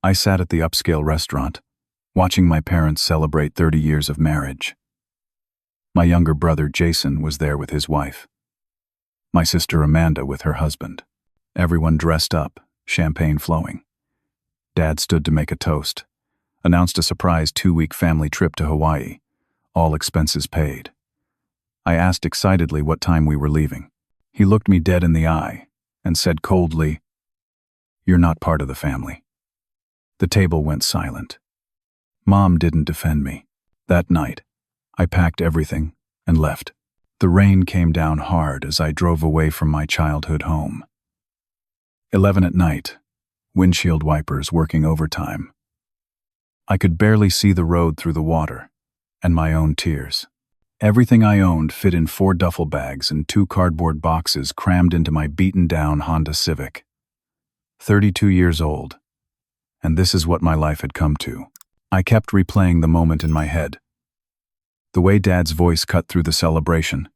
I sat at the upscale restaurant, watching my parents celebrate 30 years of marriage. My younger brother Jason was there with his wife. My sister Amanda with her husband. Everyone dressed up, champagne flowing. Dad stood to make a toast, announced a surprise 2-week family trip to Hawaii, all expenses paid. I asked excitedly what time we were leaving. He looked me dead in the eye and said coldly, "You're not part of the family." The table went silent. Mom didn't defend me. That night, I packed everything and left. The rain came down hard as I drove away from my childhood home. 11 at night, windshield wipers working overtime. I could barely see the road through the water, and my own tears. Everything I owned fit in 4 duffel bags and 2 cardboard boxes crammed into my beaten-down Honda Civic. 32 years old, and this is what my life had come to. I kept replaying the moment in my head. The way Dad's voice cut through the celebration.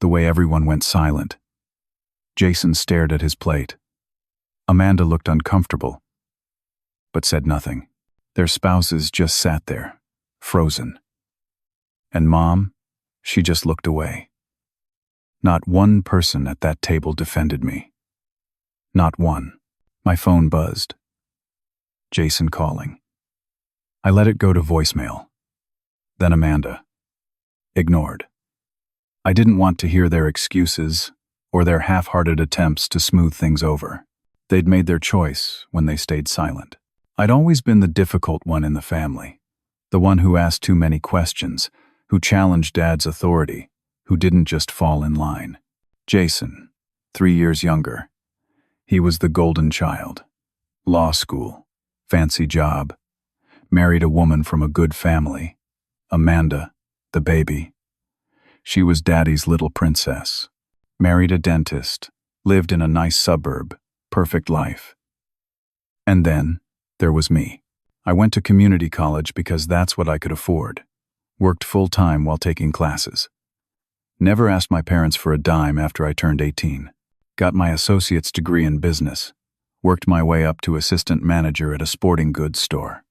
The way everyone went silent. Jason stared at his plate. Amanda looked uncomfortable, but said nothing. Their spouses just sat there, frozen. And Mom, she just looked away. Not one person at that table defended me. Not one. My phone buzzed. Jason calling. I let it go to voicemail. Then Amanda. Ignored. I didn't want to hear their excuses or their half-hearted attempts to smooth things over. They'd made their choice when they stayed silent. I'd always been the difficult one in the family, the one who asked too many questions, who challenged Dad's authority, who didn't just fall in line. Jason, 3 years younger. He was the golden child. Law school, fancy job, married a woman from a good family. Amanda, the baby. She was Daddy's little princess. Married a dentist, lived in a nice suburb, perfect life. And then, there was me. I went to community college because that's what I could afford. Worked full-time while taking classes. Never asked my parents for a dime after I turned 18. Got my associate's degree in business. Worked my way up to assistant manager at a sporting goods store.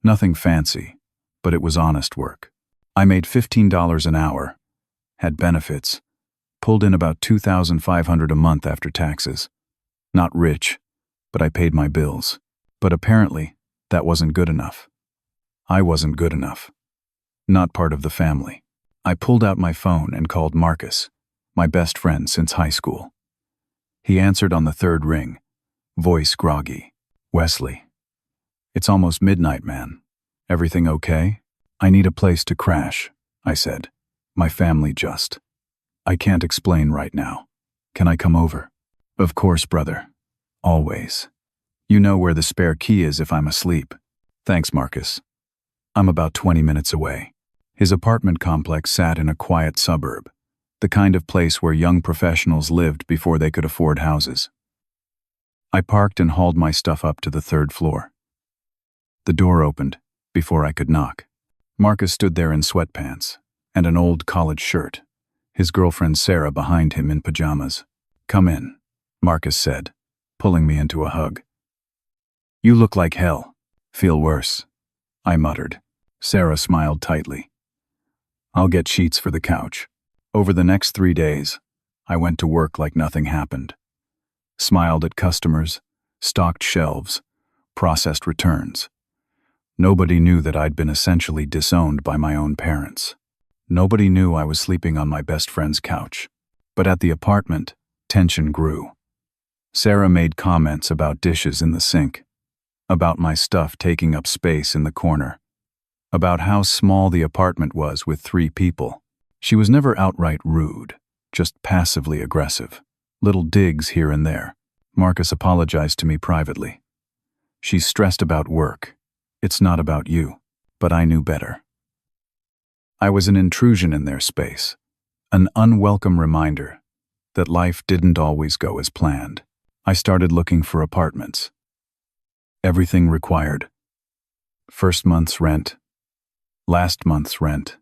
Nothing fancy, but it was honest work. I made $15 an hour, had benefits, pulled in about $2,500 a month after taxes. Not rich, but I paid my bills. But apparently, that wasn't good enough. I wasn't good enough. Not part of the family. I pulled out my phone and called Marcus, my best friend since high school. He answered on the 3rd ring, voice groggy. "Wesley. It's almost midnight, man. Everything okay? I need a place to crash," I said. "My family just. I can't explain right now. Can I come over?" "Of course, brother. Always. You know where the spare key is if I'm asleep." "Thanks, Marcus. I'm about 20 minutes away." His apartment complex sat in a quiet suburb, the kind of place where young professionals lived before they could afford houses. I parked and hauled my stuff up to the 3rd floor. The door opened before I could knock. Marcus stood there in sweatpants and an old college shirt, his girlfriend Sarah behind him in pajamas. "Come in," Marcus said, pulling me into a hug. "You look like hell." "Feel worse," I muttered. Sarah smiled tightly. "I'll get sheets for the couch." Over the next 3 days, I went to work like nothing happened. Smiled at customers, stocked shelves, processed returns. Nobody knew that I'd been essentially disowned by my own parents. Nobody knew I was sleeping on my best friend's couch. But at the apartment, tension grew. Sarah made comments about dishes in the sink, about my stuff taking up space in the corner, about how small the apartment was with 3 people. She was never outright rude, just passively aggressive. Little digs here and there. Marcus apologized to me privately. "She's stressed about work. It's not about you." But I knew better. I was an intrusion in their space, an unwelcome reminder that life didn't always go as planned. I started looking for apartments. Everything required. First month's rent, last month's rent,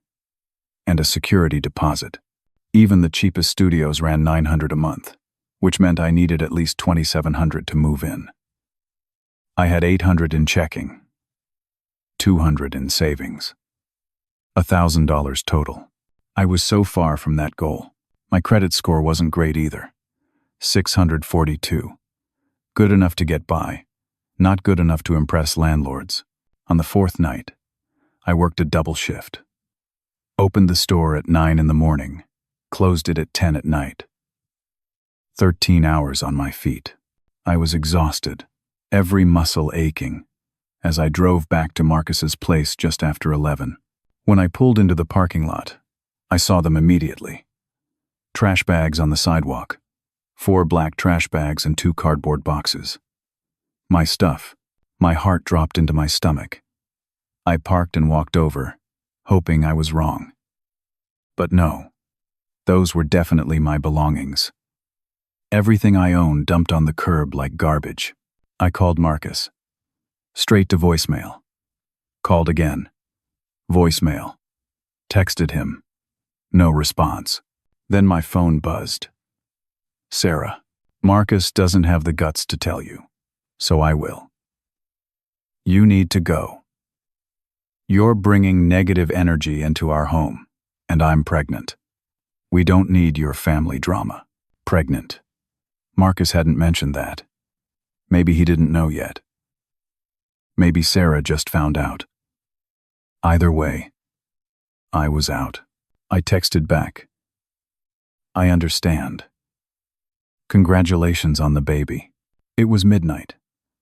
and a security deposit. Even the cheapest studios ran $900 a month, which meant I needed at least $2,700 to move in. I had 800 in checking, 200 in savings, $1,000 total. I was so far from that goal. My credit score wasn't great either. 642. Good enough to get by, not good enough to impress landlords. On the fourth night, I worked a double shift. Opened the store at 9 in the morning, closed it at 10 at night. 13 hours on my feet. I was exhausted, every muscle aching, as I drove back to Marcus's place just after 11. When I pulled into the parking lot, I saw them immediately. Trash bags on the sidewalk, 4 black trash bags and 2 cardboard boxes. My stuff. My heart dropped into my stomach. I parked and walked over, hoping I was wrong. But no, those were definitely my belongings. Everything I owned dumped on the curb like garbage. I called Marcus. Straight to voicemail. Called again. Voicemail. Texted him. No response. Then my phone buzzed. Sarah, Marcus doesn't have the guts to tell you, so I will. You need to go. You're bringing negative energy into our home, and I'm pregnant. We don't need your family drama. Pregnant. Marcus hadn't mentioned that. Maybe he didn't know yet. Maybe Sarah just found out. Either way, I was out. I texted back. I understand. Congratulations on the baby. It was midnight,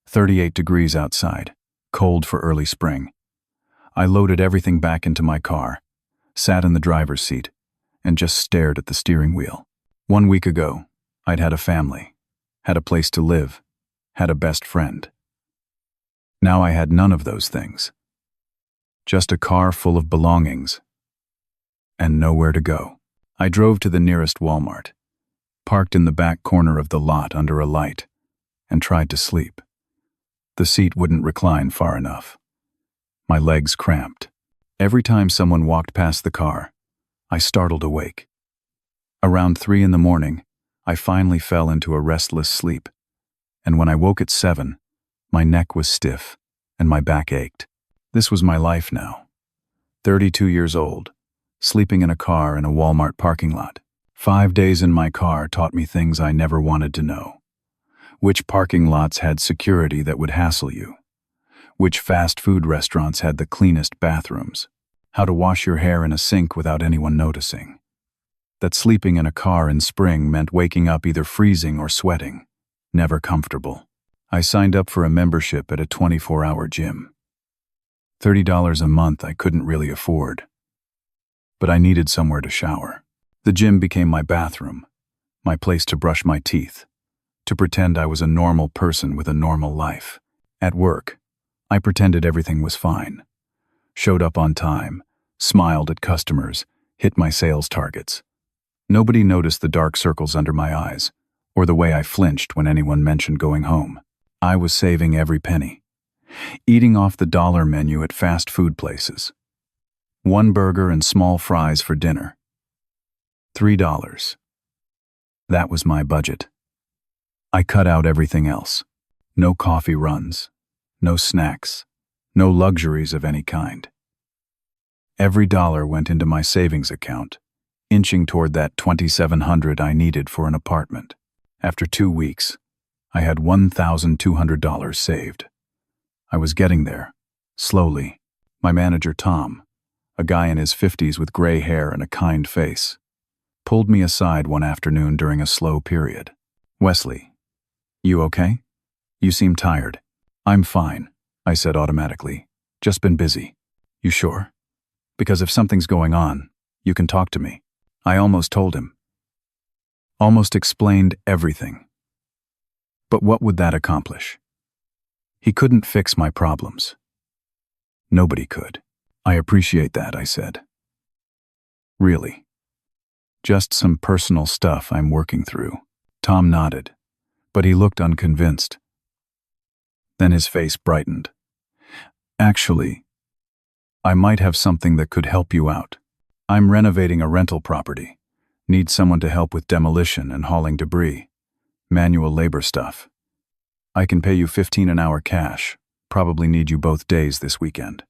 38 degrees outside, cold for early spring. I loaded everything back into my car, sat in the driver's seat, and just stared at the steering wheel. 1 week ago, I'd had a family, had a place to live, had a best friend. Now I had none of those things. Just a car full of belongings, and nowhere to go. I drove to the nearest Walmart, parked in the back corner of the lot under a light, and tried to sleep. The seat wouldn't recline far enough. My legs cramped. Every time someone walked past the car, I startled awake. Around 3 in the morning, I finally fell into a restless sleep, and when I woke at 7, my neck was stiff and my back ached. This was my life now. 32 years old, sleeping in a car in a Walmart parking lot. 5 days in my car taught me things I never wanted to know. Which parking lots had security that would hassle you? Which fast food restaurants had the cleanest bathrooms? How to wash your hair in a sink without anyone noticing? That sleeping in a car in spring meant waking up either freezing or sweating. Never comfortable. I signed up for a membership at a 24-hour gym. $30 a month I couldn't really afford. But I needed somewhere to shower. The gym became my bathroom, my place to brush my teeth, to pretend I was a normal person with a normal life. At work, I pretended everything was fine. Showed up on time, smiled at customers, hit my sales targets. Nobody noticed the dark circles under my eyes, or the way I flinched when anyone mentioned going home. I was saving every penny. Eating off the dollar menu at fast food places. 1 burger and small fries for dinner. $3. That was my budget. I cut out everything else. No coffee runs, no snacks, no luxuries of any kind. Every dollar went into my savings account, inching toward that $2,700 I needed for an apartment. After 2 weeks, I had $1,200 saved. I was getting there, slowly. My manager, Tom, a guy in his 50s with gray hair and a kind face, pulled me aside one afternoon during a slow period. Wesley, you okay? You seem tired. I'm fine, I said automatically. Just been busy. You sure? Because if something's going on, you can talk to me. I almost told him. Almost explained everything. But what would that accomplish? He couldn't fix my problems. Nobody could. I appreciate that, I said. Really? Just some personal stuff I'm working through. Tom nodded, but he looked unconvinced. Then his face brightened. Actually, I might have something that could help you out. I'm renovating a rental property. Need someone to help with demolition and hauling debris. Manual labor stuff. I can pay you 15 an hour cash. Probably need you both days this weekend.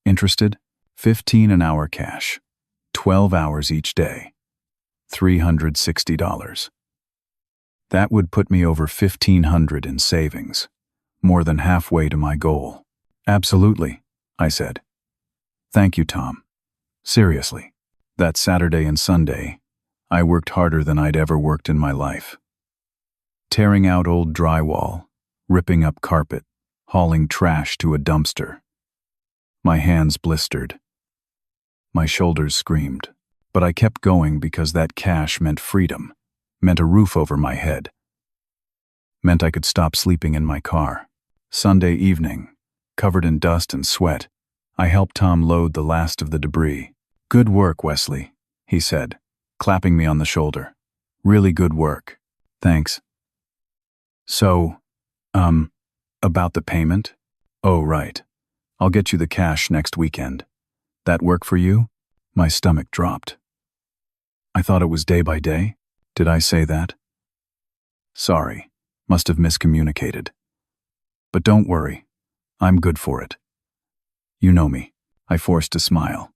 Interested? 15 an hour cash. 12 hours each day. $360. That would put me over $1,500 in savings. More than halfway to my goal. Absolutely, I said. Thank you, Tom. Seriously. That Saturday and Sunday, I worked harder than I'd ever worked in my life. Tearing out old drywall, ripping up carpet, hauling trash to a dumpster. My hands blistered. My shoulders screamed. But I kept going because that cash meant freedom, meant a roof over my head, meant I could stop sleeping in my car. Sunday evening, covered in dust and sweat, I helped Tom load the last of the debris. Good work, Wesley, he said, clapping me on the shoulder. Really good work. Thanks. So, about the payment? Oh, right. I'll get you the cash next weekend. That work for you? My stomach dropped. I thought it was day by day. Did I say that? Sorry, must have miscommunicated. But don't worry, I'm good for it. You know me. I forced a smile.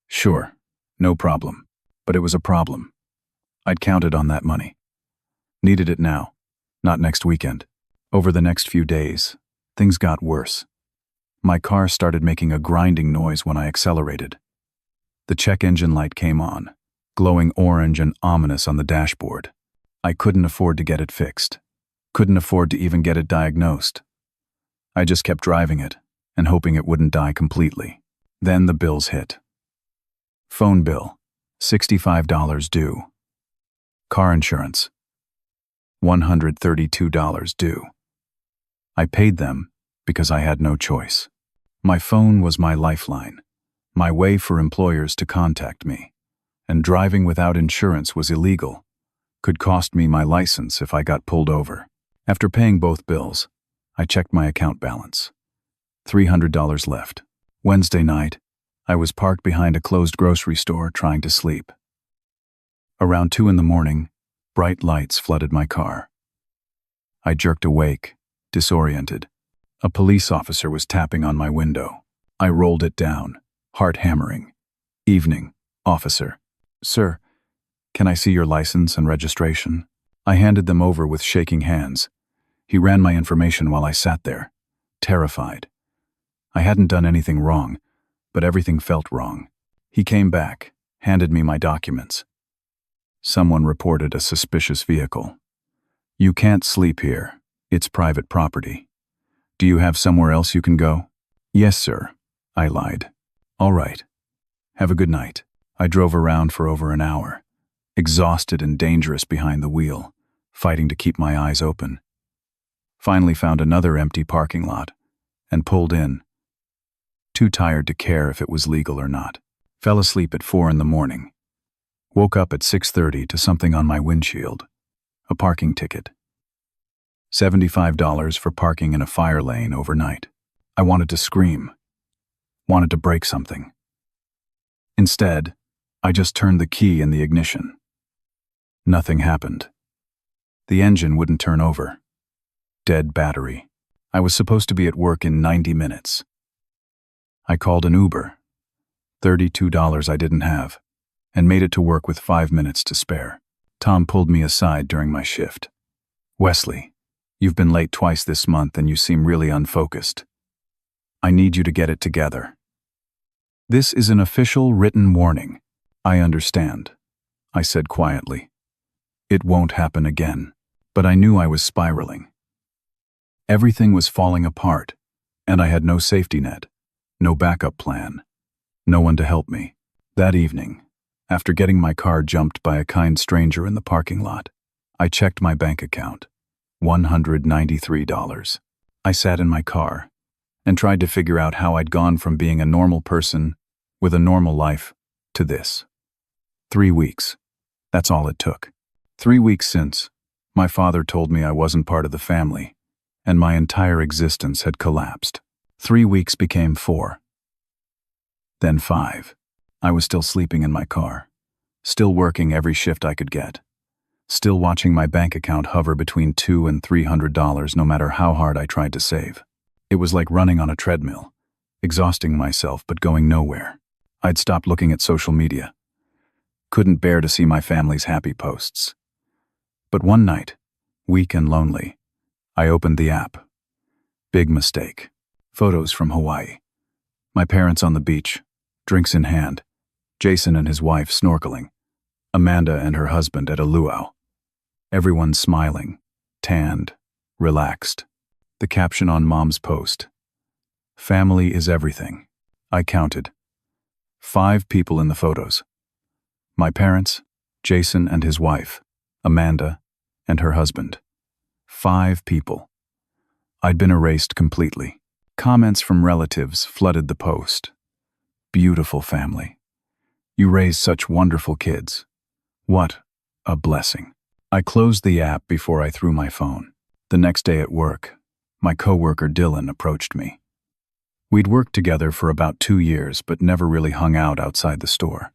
Sure, no problem. But it was a problem. I'd counted on that money. Needed it now, not next weekend. Over the next few days, things got worse. My car started making a grinding noise when I accelerated. The check engine light came on, glowing orange and ominous on the dashboard. I couldn't afford to get it fixed. Couldn't afford to even get it diagnosed. I just kept driving it and hoping it wouldn't die completely. Then the bills hit. Phone bill, $65 due. Car insurance, $132 due. I paid them because I had no choice. My phone was my lifeline, my way for employers to contact me. And driving without insurance was illegal, could cost me my license if I got pulled over. After paying both bills, I checked my account balance. $300 left. Wednesday night, I was parked behind a closed grocery store trying to sleep. Around 2 a.m, bright lights flooded my car. I jerked awake, disoriented. A police officer was tapping on my window. I rolled it down, heart hammering. Evening, officer. Sir, can I see your license and registration? I handed them over with shaking hands. He ran my information while I sat there, terrified. I hadn't done anything wrong, but everything felt wrong. He came back, handed me my documents. Someone reported a suspicious vehicle. You can't sleep here. It's private property. Do you have somewhere else you can go? Yes, sir, I lied. All right. Have a good night. I drove around for over an hour, exhausted and dangerous behind the wheel, fighting to keep my eyes open. Finally found another empty parking lot and pulled in. Too tired to care if it was legal or not. Fell asleep at 4 a.m. Woke up at 6:30 to something on my windshield. A parking ticket. $75 for parking in a fire lane overnight. I wanted to scream. Wanted to break something. Instead, I just turned the key in the ignition. Nothing happened. The engine wouldn't turn over. Dead battery. I was supposed to be at work in 90 minutes. I called an Uber. $32 I didn't have, and made it to work with 5 minutes to spare. Tom pulled me aside during my shift. Wesley, you've been late twice this month and you seem really unfocused. I need you to get it together. This is an official written warning. I understand, I said quietly. It won't happen again. But I knew I was spiraling. Everything was falling apart, and I had no safety net, no backup plan, no one to help me. That evening, after getting my car jumped by a kind stranger in the parking lot, I checked my bank account. $193. I sat in my car and tried to figure out how I'd gone from being a normal person with a normal life to this. 3 weeks. That's all it took. 3 weeks since, my father told me I wasn't part of the family, and my entire existence had collapsed. 3 weeks became 4. Then 5. I was still sleeping in my car, still working every shift I could get. still watching my bank account hover between $200 and $300 no matter how hard I tried to save. It was like running on a treadmill, exhausting myself but going nowhere. I'd stopped looking at social media. Couldn't bear to see my family's happy posts. But one night, weak and lonely, I opened the app. Big mistake. Photos from Hawaii. My parents on the beach, drinks in hand. Jason and his wife snorkeling. Amanda and her husband at a luau. Everyone smiling, tanned, relaxed. The caption on Mom's post. Family is everything. I counted. 5 people in the photos. My parents, Jason and his wife, Amanda, and her husband. 5 people. I'd been erased completely. Comments from relatives flooded the post. Beautiful family. You raise such wonderful kids. What a blessing. I closed the app before I threw my phone. The next day at work, my coworker Dylan approached me. We'd worked together for about 2 years but never really hung out outside the store.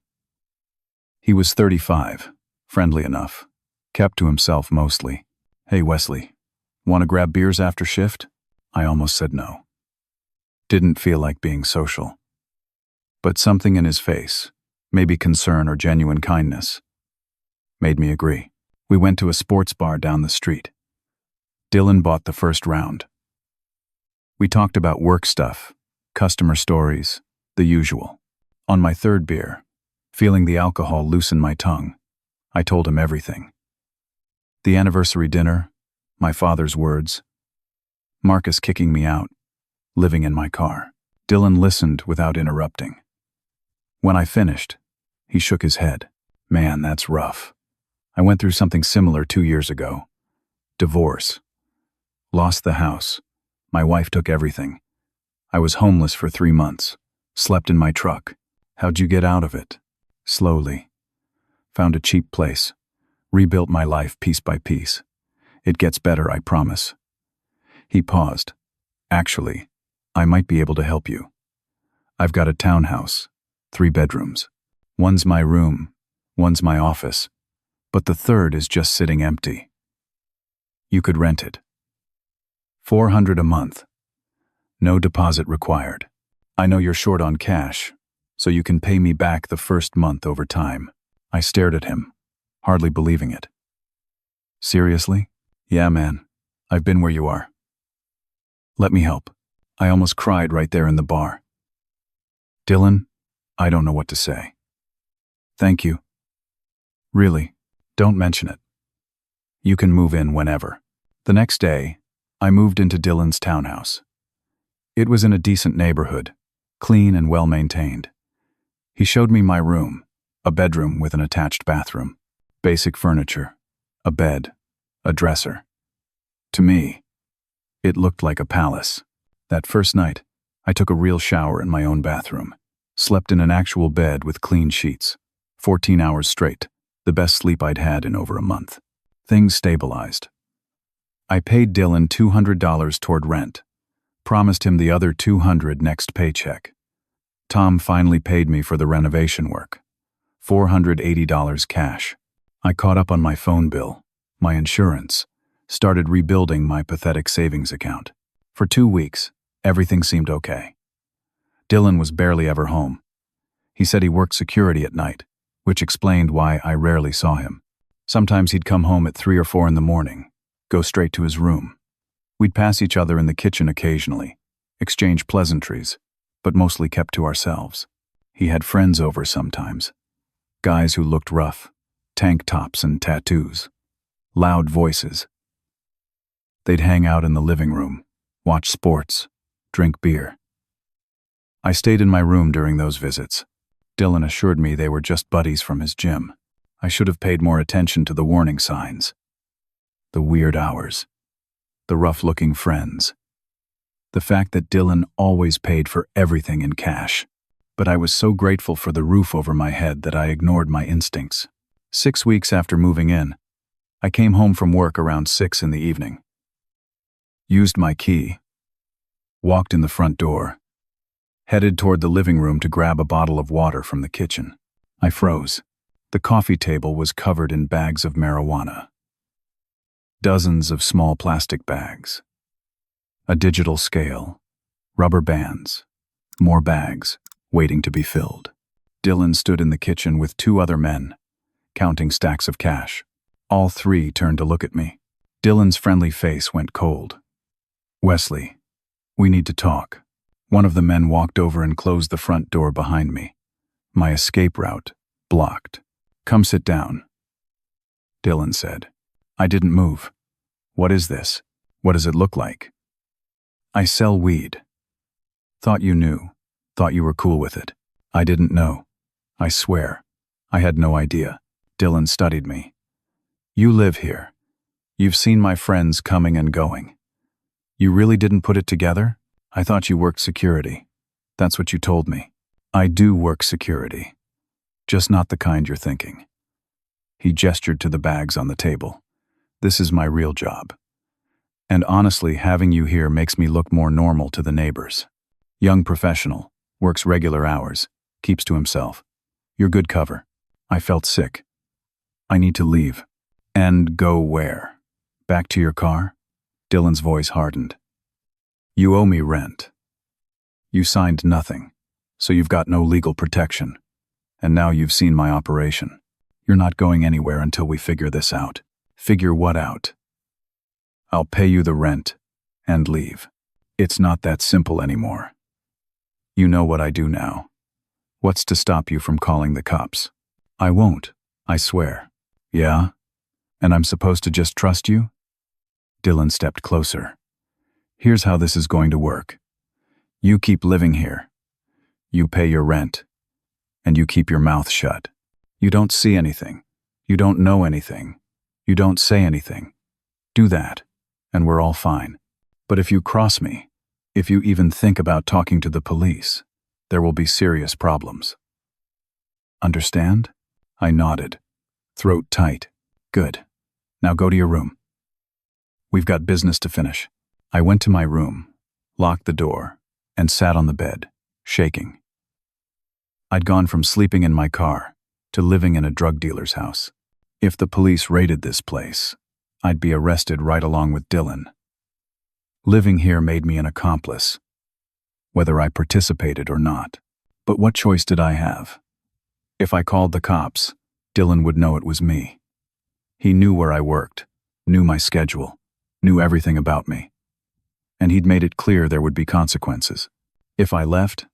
He was 35, friendly enough, kept to himself mostly. Hey Wesley, want to grab beers after shift? I almost said no. Didn't feel like being social. But something in his face, maybe concern or genuine kindness, made me agree. We went to a sports bar down the street. Dylan bought the first round. We talked about work stuff, customer stories, the usual. On my 3rd beer, feeling the alcohol loosen my tongue, I told him everything. The anniversary dinner, my father's words, Marcus kicking me out, living in my car. Dylan listened without interrupting. When I finished, he shook his head. Man, that's rough. I went through something similar 2 years ago. Divorce. Lost the house. My wife took everything. I was homeless for 3 months. Slept in my truck. How'd you get out of it? Slowly. Found a cheap place. Rebuilt my life piece by piece. It gets better, I promise. He paused. Actually, I might be able to help you. I've got a townhouse, 3 bedrooms. One's my room, one's my office, but the 3rd is just sitting empty. You could rent it. $400 a month. No deposit required. I know you're short on cash, so you can pay me back the first month over time. I stared at him, hardly believing it. Seriously? Yeah, man. I've been where you are. Let me help. I almost cried right there in the bar. Dylan, I don't know what to say. Thank you. Really, don't mention it. You can move in whenever. The next day, I moved into Dylan's townhouse. It was in a decent neighborhood, clean and well-maintained. He showed me my room, a bedroom with an attached bathroom, basic furniture, a bed, a dresser. To me, it looked like a palace. That first night, I took a real shower in my own bathroom, slept in an actual bed with clean sheets, 14 hours straight, the best sleep I'd had in over a month. Things stabilized. I paid Dylan $200 toward rent, promised him the other $200 next paycheck. Tom finally paid me for the renovation work, $480 cash. I caught up on my phone bill, my insurance, started rebuilding my pathetic savings account. For 2 weeks, everything seemed okay. Dylan was barely ever home. He said he worked security at night, which explained why I rarely saw him. Sometimes he'd come home at 3 or 4 in the morning, go straight to his room. We'd pass each other in the kitchen occasionally, exchange pleasantries, but mostly kept to ourselves. He had friends over sometimes. Guys who looked rough, tank tops and tattoos, loud voices. They'd hang out in the living room, watch sports, drink beer. I stayed in my room during those visits. Dylan assured me they were just buddies from his gym. I should have paid more attention to the warning signs. The weird hours. The rough-looking friends. The fact that Dylan always paid for everything in cash. But I was so grateful for the roof over my head that I ignored my instincts. 6 weeks after moving in, I came home from work around 6 in the evening. Used my key. Walked in the front door. Headed toward the living room to grab a bottle of water from the kitchen. I froze. The coffee table was covered in bags of marijuana. Dozens of small plastic bags. A digital scale. Rubber bands. More bags, waiting to be filled. Dylan stood in the kitchen with two other men, counting stacks of cash. All three turned to look at me. Dylan's friendly face went cold. "Wesley, we need to talk." One of the men walked over and closed the front door behind me. My escape route blocked. "Come sit down," Dylan said. I didn't move. "What is this? What does it look like?" "I sell weed." "Thought you knew. Thought you were cool with it." "I didn't know. I swear. I had no idea." Dylan studied me. "You live here. You've seen my friends coming and going. You really didn't put it together? I thought you worked security. That's what you told me." "I do work security. Just not the kind you're thinking." He gestured to the bags on the table. "This is my real job. And honestly, having you here makes me look more normal to the neighbors. Young professional, works regular hours, keeps to himself. You're good cover." I felt sick. "I need to leave." "And go where? Back to your car?" Dylan's voice hardened. "You owe me rent. You signed nothing, so you've got no legal protection. And now you've seen my operation. You're not going anywhere until we figure this out." "Figure what out?" "I'll pay you the rent and leave." "It's not that simple anymore. You know what I do now. What's to stop you from calling the cops?" "I won't, I swear." "Yeah? And I'm supposed to just trust you?" Dylan stepped closer. "Here's how this is going to work. You keep living here. You pay your rent. And you keep your mouth shut. You don't see anything. You don't know anything. You don't say anything. Do that, and we're all fine. But if you cross me, if you even think about talking to the police, there will be serious problems. Understand?" I nodded, throat tight. "Good. Now go to your room. We've got business to finish." I went to my room, locked the door, and sat on the bed, shaking. I'd gone from sleeping in my car to living in a drug dealer's house. If the police raided this place, I'd be arrested right along with Dylan. Living here made me an accomplice, whether I participated or not. But what choice did I have? If I called the cops, Dylan would know it was me. He knew where I worked, knew my schedule, knew everything about me. And he'd made it clear there would be consequences. If I left,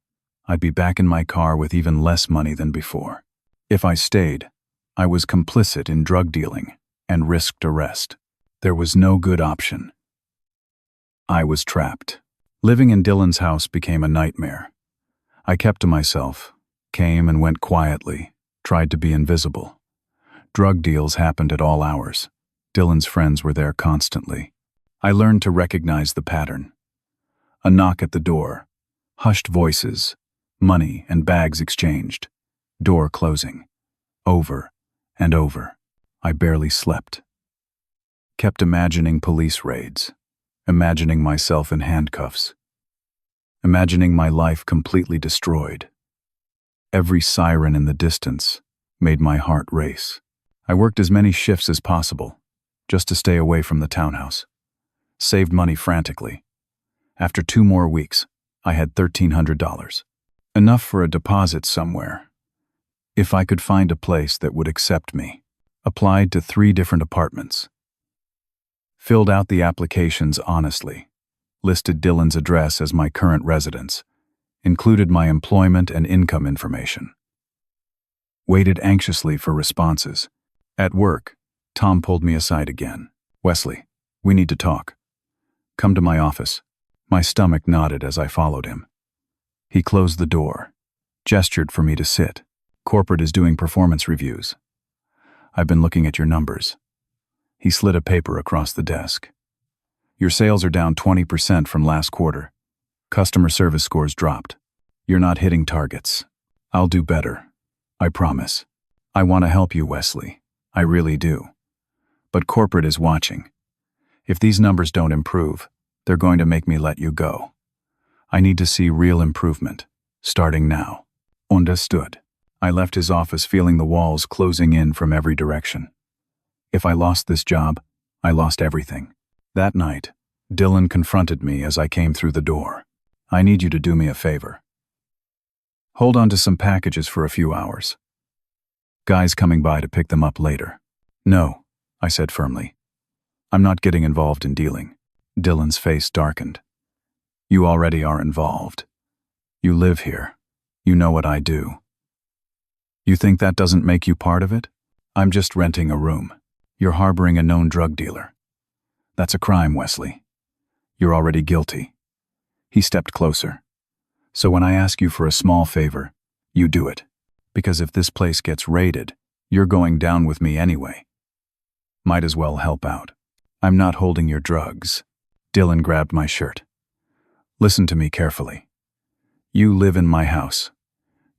I'd be back in my car with even less money than before. If I stayed, I was complicit in drug dealing and risked arrest. There was no good option. I was trapped. Living in Dylan's house became a nightmare. I kept to myself, came and went quietly, tried to be invisible. Drug deals happened at all hours. Dylan's friends were there constantly. I learned to recognize the pattern. A knock at the door, hushed voices, money and bags exchanged, door closing, over and over. I barely slept. Kept imagining police raids, imagining myself in handcuffs, imagining my life completely destroyed. Every siren in the distance made my heart race. I worked as many shifts as possible, just to stay away from the townhouse. Saved money frantically. After 2 more weeks, I had $1,300. Enough for a deposit somewhere. If I could find a place that would accept me. Applied to 3 different apartments. Filled out the applications honestly. Listed Dylan's address as my current residence. Included my employment and income information. Waited anxiously for responses. At work, Tom pulled me aside again. "Wesley, we need to talk. Come to my office." My stomach nodded as I followed him. He closed the door, gestured for me to sit. "Corporate is doing performance reviews. I've been looking at your numbers." He slid a paper across the desk. "Your sales are down 20% from last quarter. Customer service scores dropped. You're not hitting targets. I'll do better. I promise. I want to help you, Wesley. I really do. But corporate is watching. If these numbers don't improve, they're going to make me let you go. I need to see real improvement, starting now." Understood. I left his office feeling the walls closing in from every direction. If I lost this job, I lost everything. That night, Dylan confronted me as I came through the door. I need you to do me a favor. Hold on to some packages for a few hours. Guy's coming by to pick them up later. No, I said firmly. I'm not getting involved in dealing. Dylan's face darkened. You already are involved. You live here. You know what I do. You think that doesn't make you part of it? I'm just renting a room. You're harboring a known drug dealer. That's a crime, Wesley. You're already guilty. He stepped closer. So when I ask you for a small favor, you do it. Because if this place gets raided, you're going down with me anyway. Might as well help out. I'm not holding your drugs. Dylan grabbed my shirt. Listen to me carefully. You live in my house.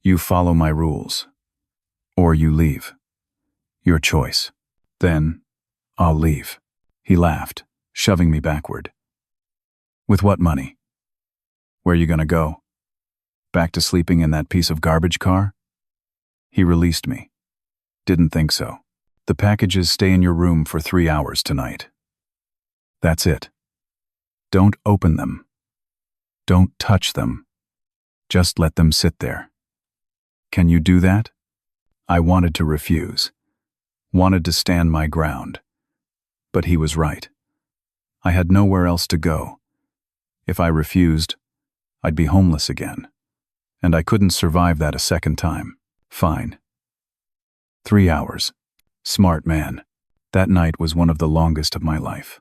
You follow my rules. Or you leave. Your choice. Then, I'll leave. He laughed, shoving me backward. With what money? Where you gonna go? Back to sleeping in that piece of garbage car? He released me. Didn't think so. The packages stay in your room for 3 hours tonight. That's it. Don't open them. Don't touch them. Just let them sit there. Can you do that? I wanted to refuse. Wanted to stand my ground. But he was right. I had nowhere else to go. If I refused, I'd be homeless again. And I couldn't survive that a second time. Fine. 3 hours. Smart man. That night was one of the longest of my life.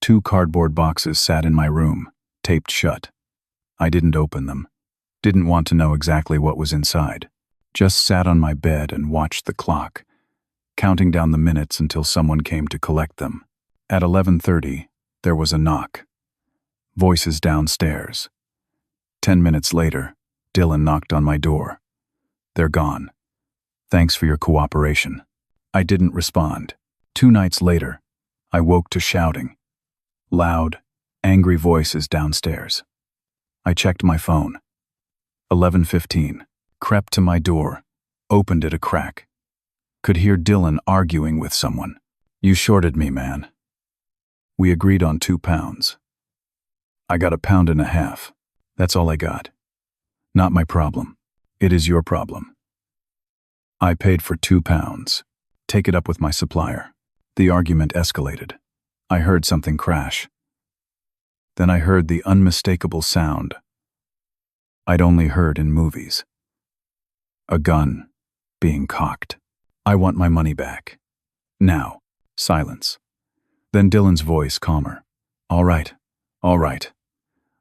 2 cardboard boxes sat in my room, taped shut. I didn't open them. Didn't want to know exactly what was inside. Just sat on my bed and watched the clock, counting down the minutes until someone came to collect them. At 11:30, there was a knock. Voices downstairs. 10 minutes later, Dylan knocked on my door. They're gone. Thanks for your cooperation. I didn't respond. 2 nights later, I woke to shouting. Loud, angry voices downstairs. I checked my phone. 11:15. Crept to my door, opened it a crack. Could hear Dylan arguing with someone. You shorted me, man. We agreed on 2 pounds. I got 1.5 pounds. That's all I got. Not my problem. It is your problem. I paid for 2 pounds. Take it up with my supplier. The argument escalated. I heard something crash. Then I heard the unmistakable sound I'd only heard in movies. A gun being cocked. I want my money back. Now. Silence. Then Dylan's voice calmer. All right.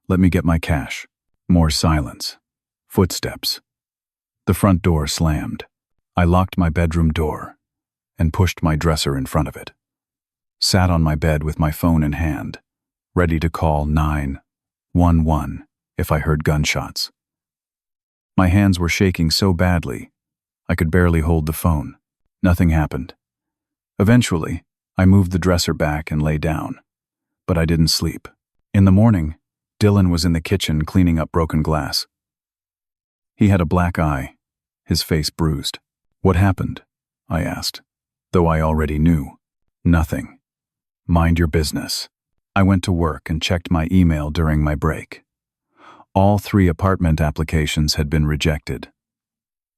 Let me get my cash. More silence. Footsteps. The front door slammed. I locked my bedroom door and pushed my dresser in front of it. Sat on my bed with my phone in hand, ready to call 911 if I heard gunshots. My hands were shaking so badly, I could barely hold the phone. Nothing happened. Eventually, I moved the dresser back and lay down, but I didn't sleep. In the morning, Dylan was in the kitchen cleaning up broken glass. He had a black eye, his face bruised. What happened? I asked, though I already knew. Nothing. Mind your business. I went to work and checked my email during my break. All 3 apartment applications had been rejected.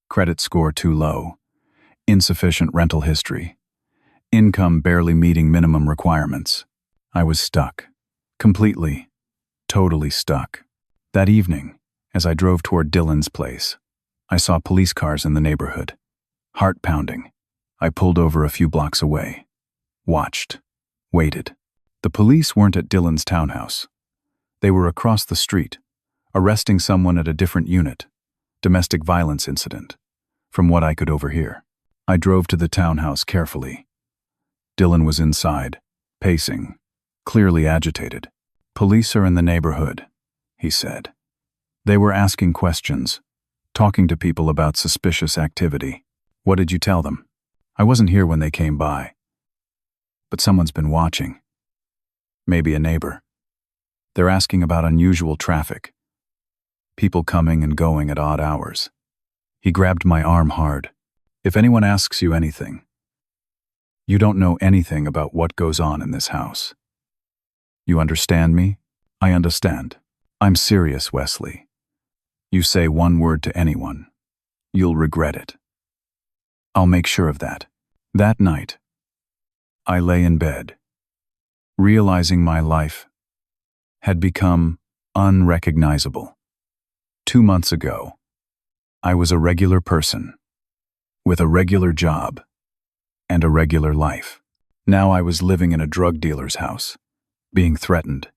Credit score too low. Insufficient rental history. Income barely meeting minimum requirements. I was stuck. Completely, totally stuck. That evening, as I drove toward Dylan's place, I saw police cars in the neighborhood. Heart pounding. I pulled over a few blocks away. Watched. Waited. The police weren't at Dylan's townhouse. They were across the street, arresting someone at a different unit. Domestic violence incident, from what I could overhear. I drove to the townhouse carefully. Dylan was inside, pacing, clearly agitated. Police are in the neighborhood, he said. They were asking questions, talking to people about suspicious activity. What did you tell them? I wasn't here when they came by. But someone's been watching. Maybe a neighbor. They're asking about unusual traffic. People coming and going at odd hours. He grabbed my arm hard. If anyone asks you anything, you don't know anything about what goes on in this house. You understand me? I understand. I'm serious, Wesley. You say one word to anyone, you'll regret it. I'll make sure of that. That night, I lay in bed, realizing my life had become unrecognizable. 2 months ago, I was a regular person, with a regular job and a regular life. Now I was living in a drug dealer's house, being threatened,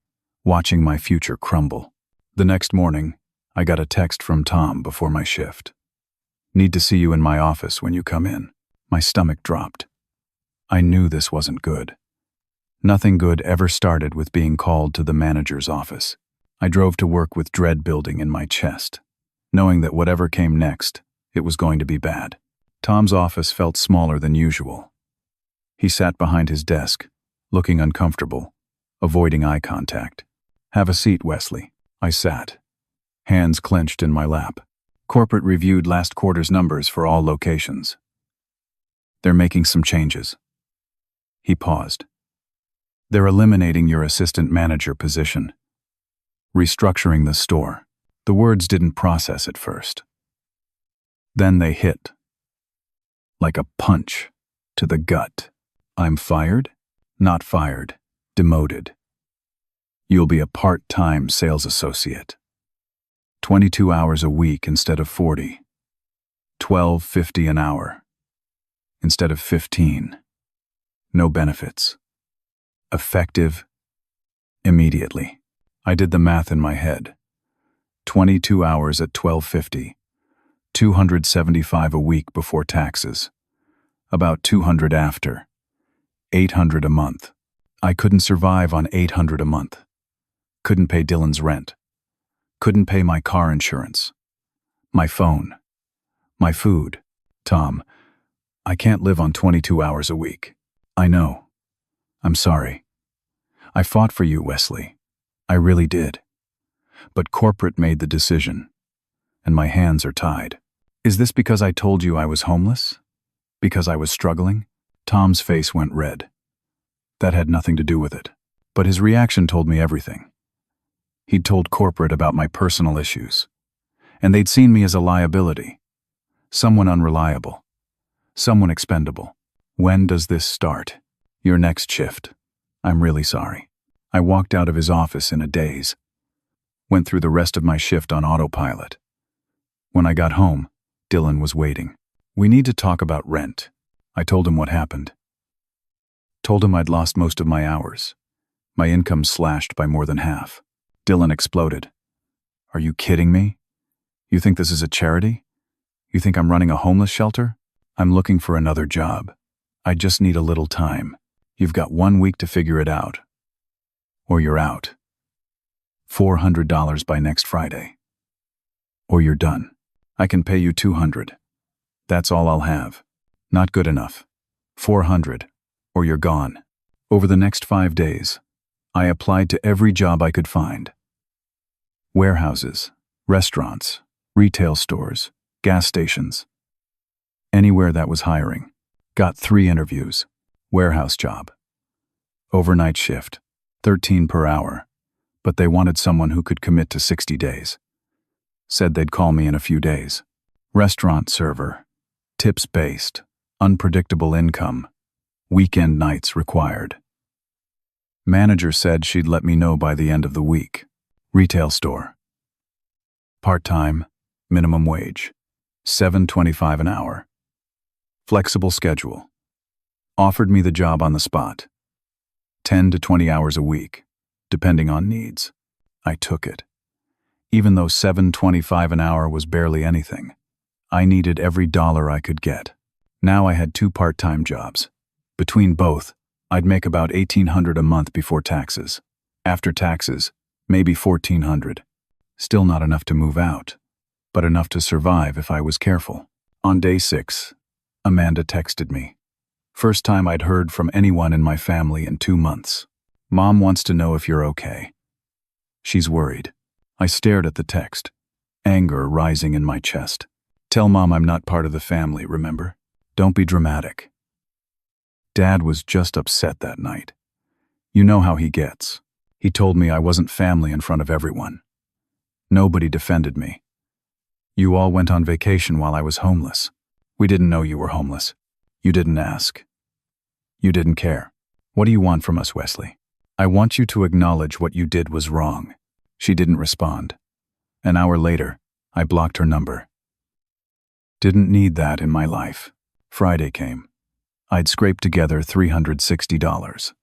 watching my future crumble. The next morning, I got a text from Tom before my shift. Need to see you in my office when you come in. My stomach dropped. I knew this wasn't good. Nothing good ever started with being called to the manager's office. I drove to work with dread building in my chest, knowing that whatever came next, it was going to be bad. Tom's office felt smaller than usual. He sat behind his desk, looking uncomfortable, avoiding eye contact. Have a seat, Wesley. I sat, hands clenched in my lap. Corporate reviewed last quarter's numbers for all locations. They're making some changes. He paused. They're eliminating your assistant manager position, restructuring the store. The words didn't process at first. Then they hit, like a punch to the gut. I'm fired? Not fired. Demoted. You'll be a part-time sales associate. 22 hours a week instead of 40. $12.50 an hour instead of 15. No benefits. Effective immediately. I did the math in my head. 22 hours at $12.50. $275 a week before taxes. About $200 after. $800 a month. I couldn't survive on $800 a month. Couldn't pay Dylan's rent. Couldn't pay my car insurance. My phone. My food. Tom, I can't live on 22 hours a week. I know. I'm sorry. I fought for you, Wesley. I really did. But corporate made the decision, and my hands are tied. Is this because I told you I was homeless? Because I was struggling? Tom's face went red. That had nothing to do with it. But his reaction told me everything. He'd told corporate about my personal issues, and they'd seen me as a liability. Someone unreliable. Someone expendable. When does this start? Your next shift. I'm really sorry. I walked out of his office in a daze. Went through the rest of my shift on autopilot. When I got home, Dylan was waiting. We need to talk about rent. I told him what happened. Told him I'd lost most of my hours. My income slashed by more than half. Dylan exploded. Are you kidding me? You think this is a charity? You think I'm running a homeless shelter? I'm looking for another job. I just need a little time. You've got 1 week to figure it out. Or you're out. $400 by next Friday. Or you're done. I can pay you $200. That's all I'll have. Not good enough. $400. Or you're gone. Over the next 5 days, I applied to every job I could find. Warehouses, restaurants, retail stores, gas stations. Anywhere that was hiring. Got 3 interviews. Warehouse job. Overnight shift. 13 per hour. But they wanted someone who could commit to 60 days. Said they'd call me in a few days. Restaurant server. Tips-based. Unpredictable income. Weekend nights required. Manager said she'd let me know by the end of the week. Retail store. Part-time, minimum wage. $7.25 an hour. Flexible schedule. Offered me the job on the spot. 10 to 20 hours a week, depending on needs. I took it. Even though $7.25 an hour was barely anything, I needed every dollar I could get. Now I had 2 part-time jobs. Between both, I'd make about $1,800 a month before taxes. After taxes, maybe $1,400. Still not enough to move out, but enough to survive if I was careful. On day 6, Amanda texted me. First time I'd heard from anyone in my family in 2 months. Mom wants to know if you're okay. She's worried. I stared at the text, anger rising in my chest. Tell Mom I'm not part of the family, remember? Don't be dramatic. Dad was just upset that night. You know how he gets. He told me I wasn't family in front of everyone. Nobody defended me. You all went on vacation while I was homeless. We didn't know you were homeless. You didn't ask. You didn't care. What do you want from us, Wesley? I want you to acknowledge what you did was wrong. She didn't respond. An hour later, I blocked her number. Didn't need that in my life. Friday came. I'd scraped together $360.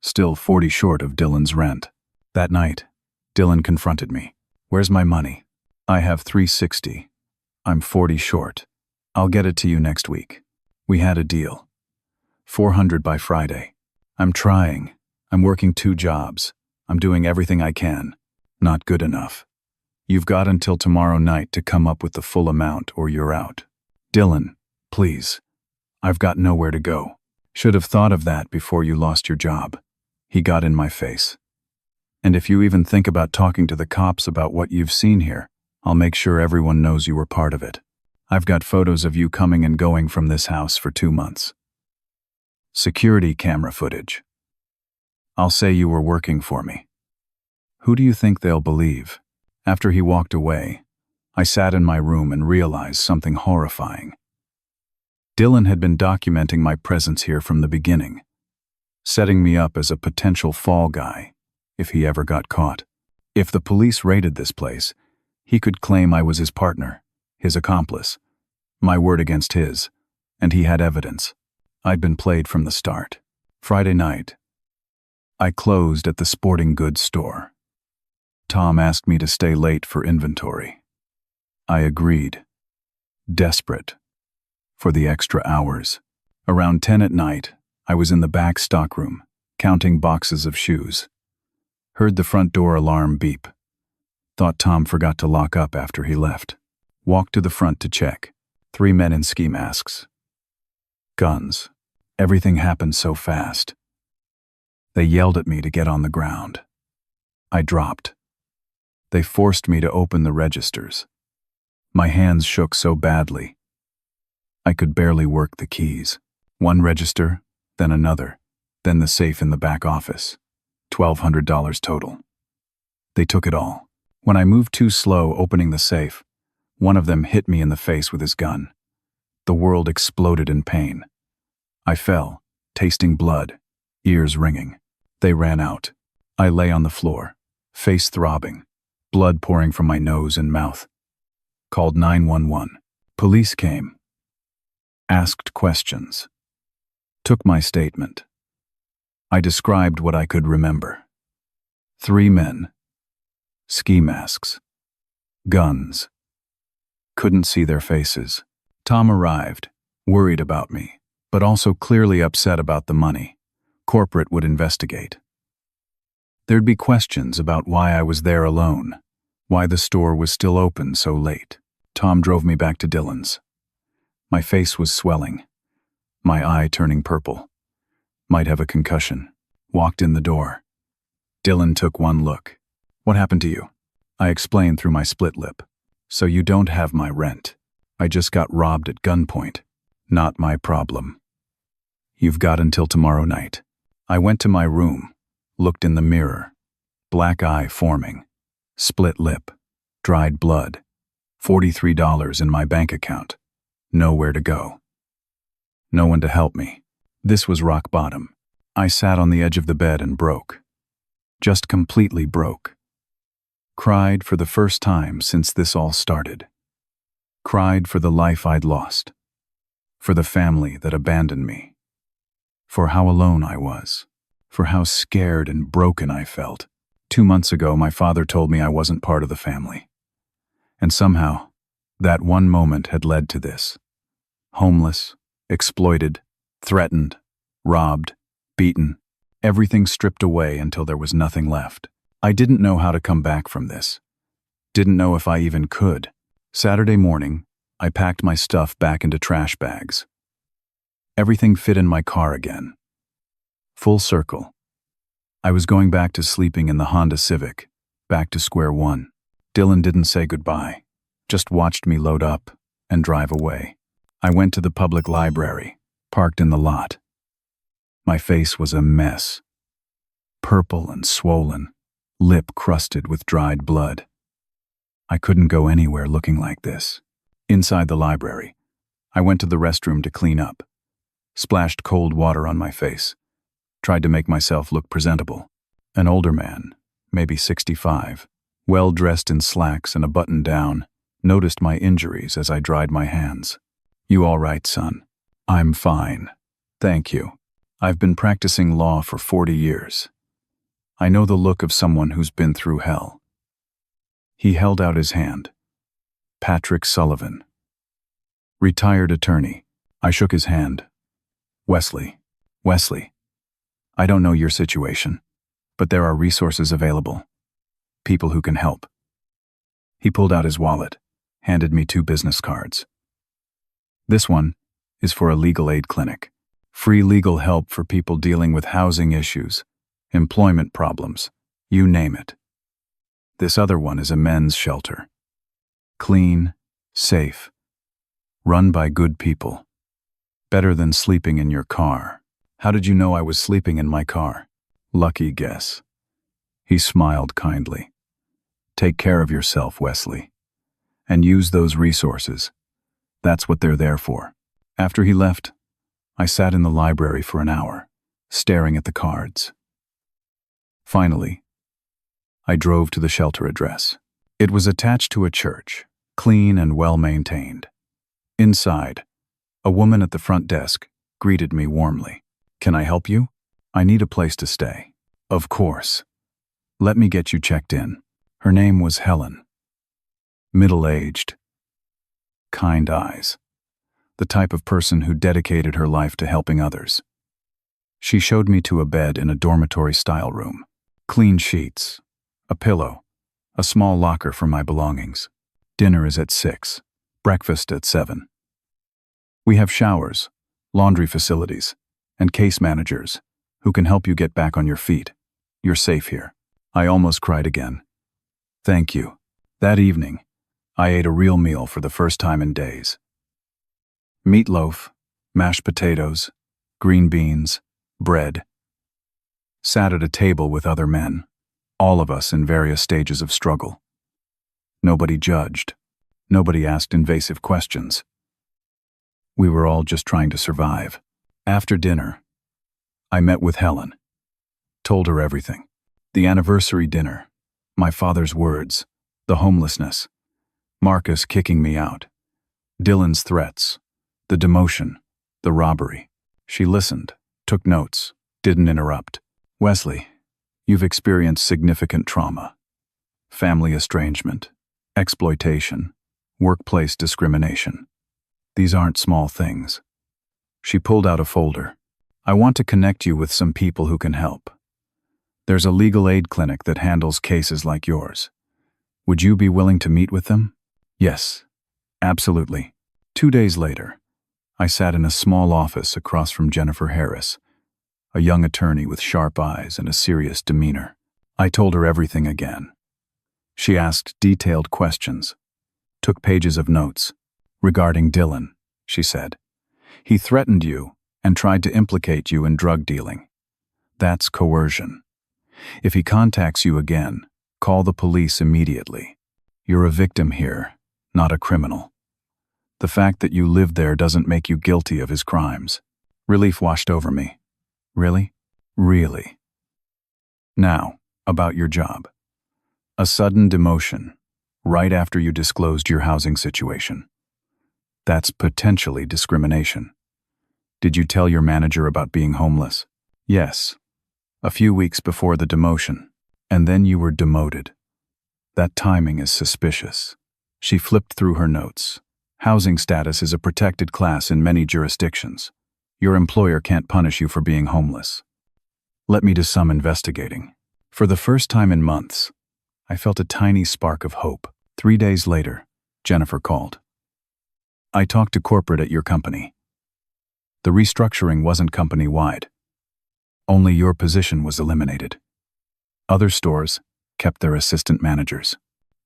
Still 40 short of Dylan's rent. That night, Dylan confronted me. Where's my money? I have $360. I'm 40 short. I'll get it to you next week. We had a deal. $400 by Friday. I'm trying. I'm working 2 jobs. I'm doing everything I can. Not good enough. You've got until tomorrow night to come up with the full amount or you're out. Dylan, please. I've got nowhere to go. Should have thought of that before you lost your job. He got in my face. And if you even think about talking to the cops about what you've seen here, I'll make sure everyone knows you were part of it. I've got photos of you coming and going from this house for 2 months. Security camera footage. I'll say you were working for me. Who do you think they'll believe? After he walked away, I sat in my room and realized something horrifying. Dylan had been documenting my presence here from the beginning, setting me up as a potential fall guy if he ever got caught. If the police raided this place, he could claim I was his partner, his accomplice, my word against his, and he had evidence. I'd been played from the start. Friday night, I closed at the sporting goods store. Tom asked me to stay late for inventory. I agreed, desperate for the extra hours. Around 10 at night, I was in the back stockroom, counting boxes of shoes. Heard the front door alarm beep. Thought Tom forgot to lock up after he left. Walked to the front to check. 3 men in ski masks. Guns. Everything happened so fast. They yelled at me to get on the ground. I dropped. They forced me to open the registers. My hands shook so badly, I could barely work the keys. One register, then another, then the safe in the back office. $1,200 total. They took it all. When I moved too slow opening the safe, one of them hit me in the face with his gun. The world exploded in pain. I fell, tasting blood, ears ringing. They ran out. I lay on the floor, face throbbing, blood pouring from my nose and mouth. Called 911. Police came. Asked questions. Took my statement. I described what I could remember. 3 men. Ski masks. Guns. Couldn't see their faces. Tom arrived, worried about me, but also clearly upset about the money. Corporate would investigate. There'd be questions about why I was there alone, why the store was still open so late. Tom drove me back to Dylan's. My face was swelling, my eye turning purple. Might have a concussion. Walked in the door. Dylan took one look. What happened to you? I explained through my split lip. So you don't have my rent. I just got robbed at gunpoint. Not my problem. You've got until tomorrow night. I went to my room, looked in the mirror. Black eye forming. Split lip. Dried blood. $43 in my bank account. Nowhere to go. No one to help me. This was rock bottom. I sat on the edge of the bed and broke. Just completely broke. Cried for the first time since this all started. Cried for the life I'd lost. For the family that abandoned me. For how alone I was. For how scared and broken I felt. 2 months ago, my father told me I wasn't part of the family. And somehow, that one moment had led to this. Homeless, exploited, threatened, robbed, beaten, everything stripped away until there was nothing left. I didn't know how to come back from this. Didn't know if I even could. Saturday morning, I packed my stuff back into trash bags. Everything fit in my car again. Full circle. I was going back to sleeping in the Honda Civic, back to square one. Dylan didn't say goodbye, just watched me load up, and drive away. I went to the public library, parked in the lot. My face was a mess, purple and swollen, lip crusted with dried blood. I couldn't go anywhere looking like this. Inside the library, I went to the restroom to clean up, splashed cold water on my face, tried to make myself look presentable. An older man, maybe 65, well-dressed in slacks and a button-down, noticed my injuries as I dried my hands. "You all right, son?" "I'm fine. Thank you. I've been practicing law for 40 years. I know the look of someone who's been through hell." He held out his hand. "Patrick Sullivan, retired attorney." I shook his hand. Wesley, I don't know your situation, but there are resources available. People who can help." He pulled out his wallet, handed me 2 business cards. "This one is for a legal aid clinic. Free legal help for people dealing with housing issues, employment problems, you name it. This other one is a men's shelter. Clean, safe, run by good people. Better than sleeping in your car." "How did you know I was sleeping in my car?" "Lucky guess." He smiled kindly. "Take care of yourself, Wesley, and use those resources. That's what they're there for." After he left, I sat in the library for an hour, staring at the cards. Finally, I drove to the shelter address. It was attached to a church, clean and well-maintained. Inside, a woman at the front desk greeted me warmly. "Can I help you?" "I need a place to stay." "Of course. Let me get you checked in." Her name was Helen. Middle-aged, kind eyes. The type of person who dedicated her life to helping others. She showed me to a bed in a dormitory-style room. Clean sheets, a pillow, a small locker for my belongings. "Dinner is at 6, breakfast at 7. We have showers, laundry facilities, and case managers who can help you get back on your feet. You're safe here." I almost cried again. "Thank you." That evening, I ate a real meal for the first time in days. Meatloaf, mashed potatoes, green beans, bread. Sat at a table with other men, all of us in various stages of struggle. Nobody judged. Nobody asked invasive questions. We were all just trying to survive. After dinner, I met with Helen. Told her everything. The anniversary dinner, my father's words, the homelessness, Marcus kicking me out, Dylan's threats, the demotion, the robbery. She listened, took notes, didn't interrupt. "Wesley, you've experienced significant trauma. Family estrangement, exploitation, workplace discrimination. These aren't small things." She pulled out a folder. "I want to connect you with some people who can help. There's a legal aid clinic that handles cases like yours. Would you be willing to meet with them?" "Yes, absolutely." 2 days later, I sat in a small office across from Jennifer Harris, a young attorney with sharp eyes and a serious demeanor. I told her everything again. She asked detailed questions, took pages of notes. "Regarding Dylan," she said, "he threatened you and tried to implicate you in drug dealing. That's coercion. If he contacts you again, call the police immediately. You're a victim here, not a criminal. The fact that you lived there doesn't make you guilty of his crimes." Relief washed over me. "Really?" "Really. Now, about your job. A sudden demotion, right after you disclosed your housing situation. That's potentially discrimination. Did you tell your manager about being homeless?" "Yes. A few weeks before the demotion. And then you were demoted. That timing is suspicious." She flipped through her notes. "Housing status is a protected class in many jurisdictions. Your employer can't punish you for being homeless." Let me do some investigating. For the first time in months, I felt a tiny spark of hope. 3 days later, Jennifer called. "I talked to corporate at your company. The restructuring wasn't company-wide. Only your position was eliminated. Other stores kept their assistant managers.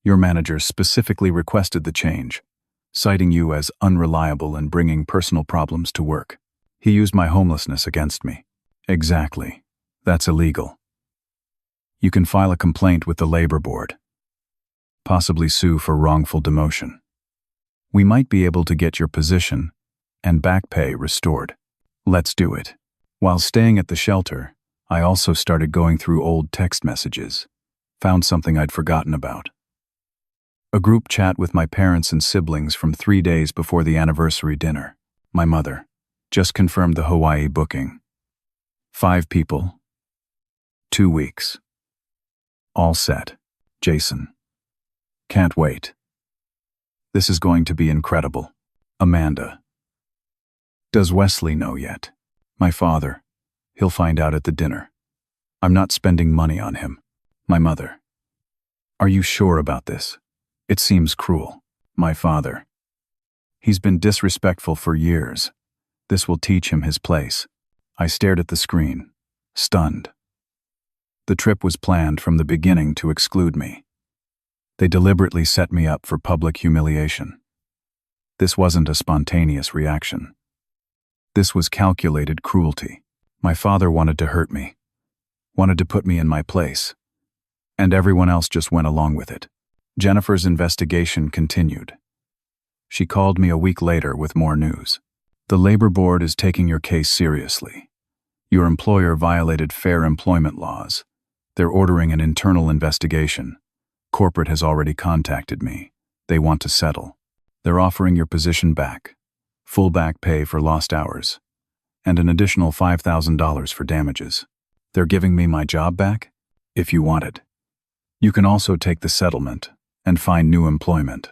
Your managers specifically requested the change. citing you as unreliable and bringing personal problems to work. He used my homelessness against me. Exactly. That's illegal. You can file a complaint with the labor board. Possibly sue for wrongful demotion. We might be able to get your position and back pay restored. Let's do it. While staying at the shelter, I also started going through old text messages. Found something I'd forgotten about. A group chat with my parents and siblings from 3 days before the anniversary dinner. My mother just confirmed the Hawaii booking. 5 people. 2 weeks. All set. Jason. Can't wait. This is going to be incredible. Amanda. Does Wesley know yet? My father. He'll find out at the dinner. I'm not spending money on him. My mother. Are you sure about this? It seems cruel. My father. He's been disrespectful for years. This will teach him his place. I stared at the screen, stunned. The trip was planned from the beginning to exclude me. They deliberately set me up for public humiliation. This wasn't a spontaneous reaction. This was calculated cruelty. My father wanted to hurt me, wanted to put me in my place, and everyone else just went along with it. Jennifer's investigation continued. She called me a week later with more news. The labor board is taking your case seriously. Your employer violated fair employment laws. They're ordering an internal investigation. Corporate has already contacted me. They want to settle. They're offering your position back, full back pay for lost hours, and an additional $5,000 for damages. They're giving me my job back, if you want it. You can also take the settlement and find new employment.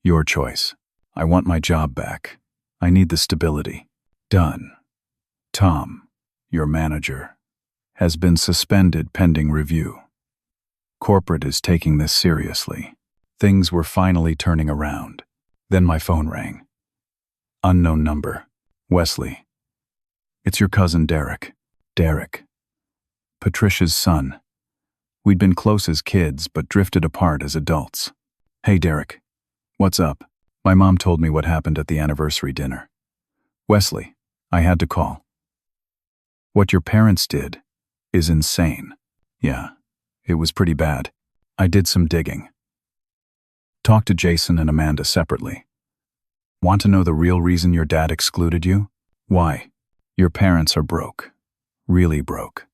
Your choice. I want my job back. I need the stability. Done. Tom, your manager, has been suspended pending review. Corporate is taking this seriously. Things were finally turning around. Then my phone rang. Unknown number. Wesley. It's your cousin Derek. Derek. Patricia's son. We'd been close as kids, but drifted apart as adults. Hey Derek. What's up? My mom told me what happened at the anniversary dinner. Wesley, I had to call. What your parents did is insane. Yeah, it was pretty bad. I did some digging. Talk to Jason and Amanda separately. Want to know the real reason your dad excluded you? Why? Your parents are broke. Really broke.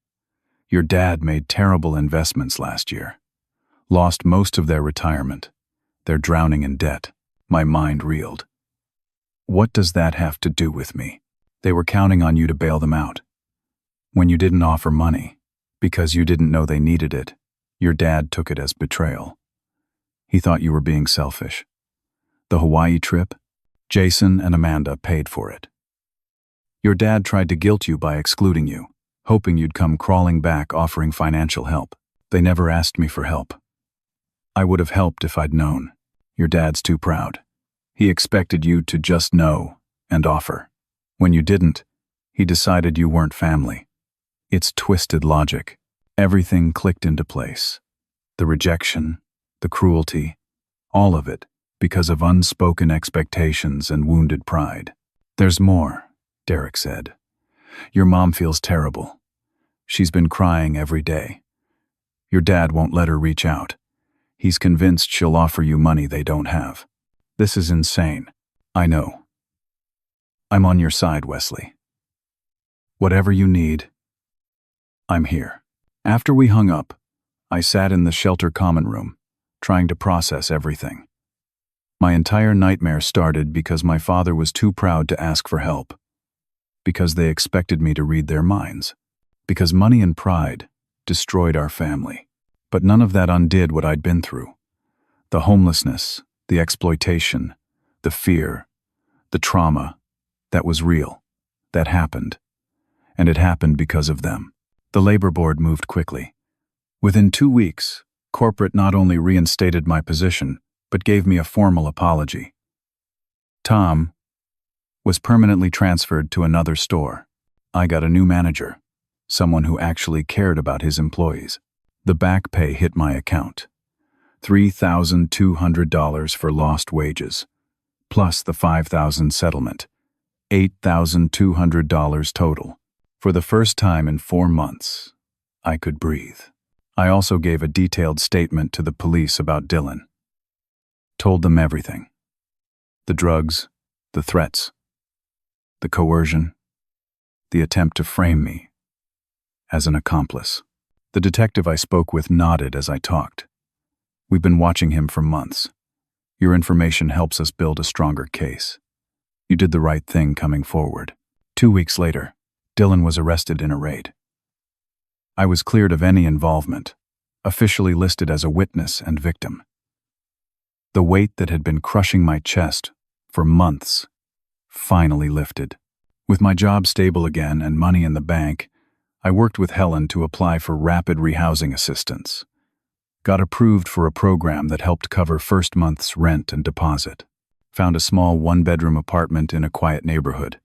Your dad made terrible investments last year. Lost most of their retirement. They're drowning in debt. My mind reeled. What does that have to do with me? They were counting on you to bail them out. When you didn't offer money, because you didn't know they needed it, your dad took it as betrayal. He thought you were being selfish. The Hawaii trip? Jason and Amanda paid for it. Your dad tried to guilt you by excluding you, hoping you'd come crawling back offering financial help. They never asked me for help. I would have helped if I'd known. Your dad's too proud. He expected you to just know and offer. When you didn't, he decided you weren't family. It's twisted logic. Everything clicked into place. The rejection, the cruelty, all of it because of unspoken expectations and wounded pride. There's more, Derek said. Your mom feels terrible. She's been crying every day. Your dad won't let her reach out. He's convinced she'll offer you money they don't have. This is insane. I know. I'm on your side, Wesley. Whatever you need, I'm here. After we hung up, I sat in the shelter common room, trying to process everything. My entire nightmare started because my father was too proud to ask for help. Because they expected me to read their minds. Because money and pride destroyed our family. But none of that undid what I'd been through. The homelessness, the exploitation, the fear, the trauma, that was real. That happened. And it happened because of them. The labor board moved quickly. Within 2 weeks, corporate not only reinstated my position, but gave me a formal apology. Tom was permanently transferred to another store. I got a new manager, someone who actually cared about his employees. The back pay hit my account. $3,200 for lost wages. plus the $5,000 settlement. $8,200 total. For the first time in 4 months, I could breathe. I also gave a detailed statement to the police about Dylan. Told them everything. The drugs, the threats, the coercion, the attempt to frame me as an accomplice. The detective I spoke with nodded as I talked. We've been watching him for months. Your information helps us build a stronger case. You did the right thing coming forward. 2 weeks later, Dylan was arrested in a raid. I was cleared of any involvement, officially listed as a witness and victim. The weight that had been crushing my chest for months finally lifted. With my job stable again and money in the bank, I worked with Helen to apply for rapid rehousing assistance. Got approved for a program that helped cover first month's rent and deposit. Found a small 1-bedroom apartment in a quiet neighborhood.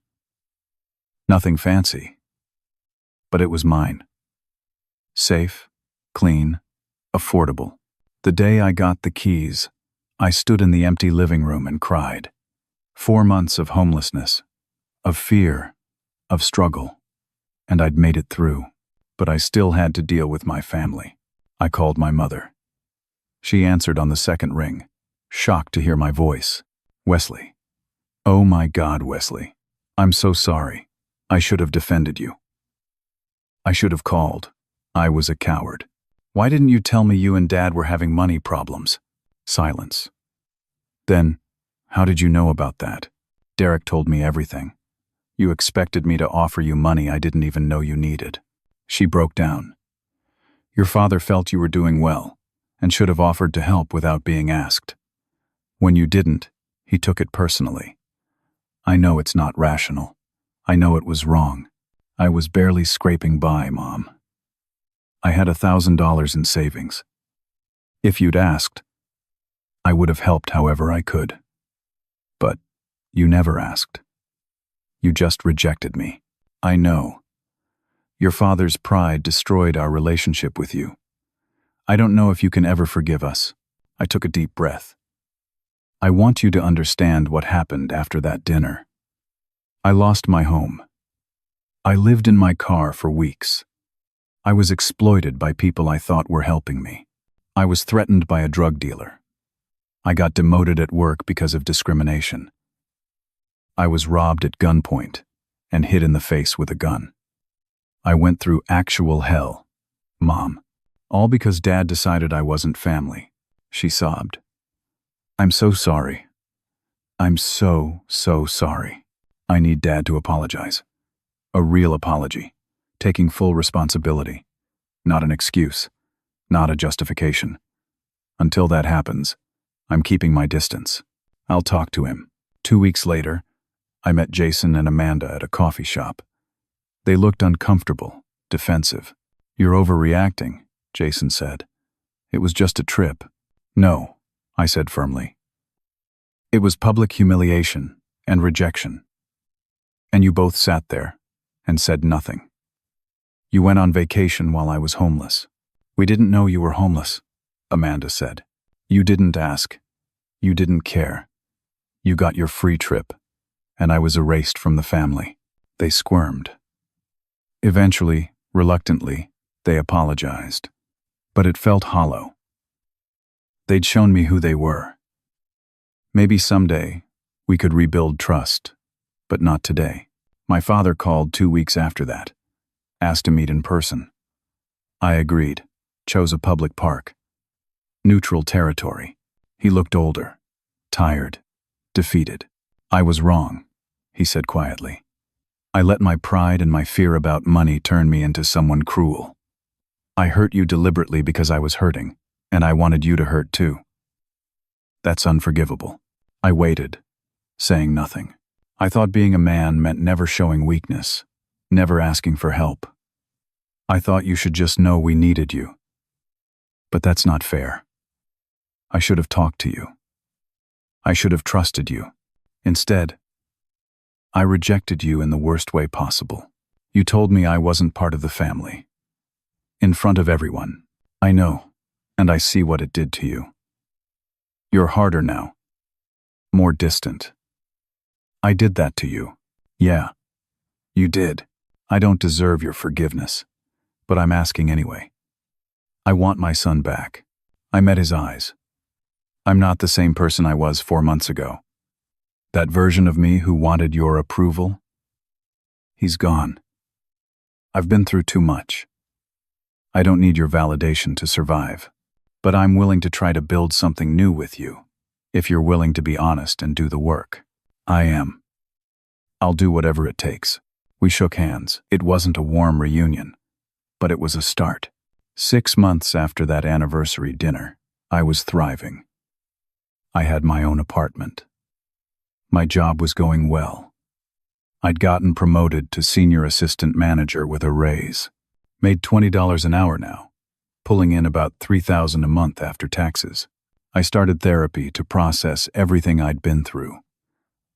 Nothing fancy, but it was mine. Safe, clean, affordable. The day I got the keys, I stood in the empty living room and cried. 4 months of homelessness, of fear, of struggle, and I'd made it through, but I still had to deal with my family. I called my mother. She answered on the second ring, shocked to hear my voice. Wesley. Oh my God, Wesley. I'm so sorry. I should have defended you. I should have called. I was a coward. Why didn't you tell me you and Dad were having money problems? Silence. Then, how did you know about that? Derek told me everything. You expected me to offer you money I didn't even know you needed. She broke down. Your father felt you were doing well and should have offered to help without being asked. When you didn't, he took it personally. I know it's not rational. I know it was wrong. I was barely scraping by, Mom. I had $1,000 in savings. If you'd asked, I would have helped however I could. But you never asked. You just rejected me. I know. Your father's pride destroyed our relationship with you. I don't know if you can ever forgive us. I took a deep breath. I want you to understand what happened after that dinner. I lost my home. I lived in my car for weeks. I was exploited by people I thought were helping me. I was threatened by a drug dealer. I got demoted at work because of discrimination. I was robbed at gunpoint and hit in the face with a gun. I went through actual hell, Mom, all because Dad decided I wasn't family. She sobbed. I'm so sorry. I'm so sorry. I need Dad to apologize. A real apology, taking full responsibility, not an excuse, not a justification. Until that happens, I'm keeping my distance. I'll talk to him. 2 weeks later, I met Jason and Amanda at a coffee shop. They looked uncomfortable, defensive. You're overreacting, Jason said. It was just a trip. No, I said firmly. It was public humiliation and rejection. And you both sat there and said nothing. You went on vacation while I was homeless. We didn't know you were homeless, Amanda said. You didn't ask. You didn't care. You got your free trip, and I was erased from the family. They squirmed. Eventually, reluctantly, they apologized. But it felt hollow. They'd shown me who they were. Maybe someday we could rebuild trust, but not today. My father called 2 weeks after that, asked to meet in person. I agreed, chose a public park. Neutral territory. He looked older, tired, defeated. I was wrong, he said quietly. I let my pride and my fear about money turn me into someone cruel. I hurt you deliberately because I was hurting, and I wanted you to hurt too. That's unforgivable. I waited, saying nothing. I thought being a man meant never showing weakness, never asking for help. I thought you should just know we needed you. But that's not fair. I should have talked to you. I should have trusted you. Instead, I rejected you in the worst way possible. You told me I wasn't part of the family. In front of everyone. I know, and I see what it did to you. You're harder now. more distant. I did that to you. Yeah, you did. I don't deserve your forgiveness, but I'm asking anyway. I want my son back. I met his eyes. I'm not the same person I was 4 months ago. That version of me who wanted your approval, he's gone. I've been through too much. I don't need your validation to survive, but I'm willing to try to build something new with you, if you're willing to be honest and do the work. I am. I'll do whatever it takes. We shook hands. It wasn't a warm reunion, but it was a start. 6 months after that anniversary dinner, I was thriving. I had my own apartment. My job was going well. I'd gotten promoted to senior assistant manager with a raise. Made $20 an hour now, pulling in about $3,000 a month after taxes. I started therapy to process everything I'd been through.